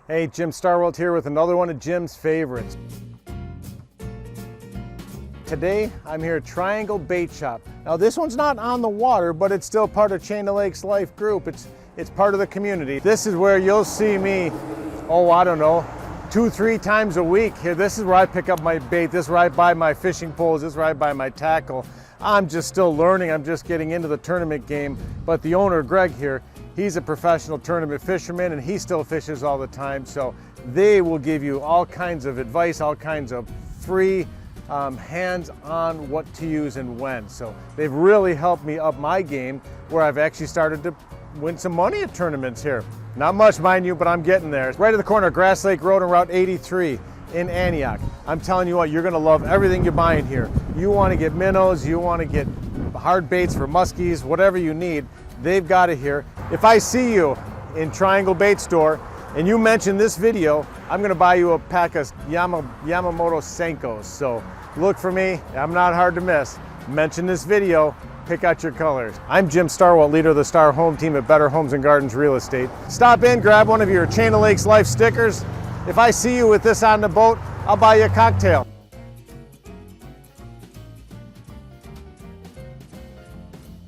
Hey, Jim Starwelt here with another one of Jim's favorites. Today, I'm here at Triangle Bait Shop. Now this one's not on the water, but it's still part of Chain of Lakes Life group. It's part of the community. This is where you'll see me, I don't know, 2-3 times a week here. This is where I pick up my bait. This is where I buy my fishing poles. This is where I buy my tackle. I'm just still learning. I'm just getting into the tournament game. But the owner, Greg here, he's a professional tournament fisherman and he still fishes all the time. So they will give you all kinds of advice, all kinds of free hands-on what to use and when. So they've really helped me up my game where I've actually started to win some money at tournaments here. Not much, mind you, but I'm getting there. It's right at the corner of Grayslake Road and Route 83 in Antioch. I'm telling you what, you're gonna love everything you buy in here. You wanna get minnows, you wanna get hard baits for muskies, whatever you need, they've got it here. If I see you in Triangle Bait Store and you mention this video, I'm gonna buy you a pack of Yamamoto Senkos. So look for me, I'm not hard to miss. Mention this video, pick out your colors. I'm Jim Starwelt, leader of the Star Home Team at Better Homes and Gardens Real Estate. Stop in, grab one of your Chain of Lakes Life stickers. If I see you with this on the boat, I'll buy you a cocktail.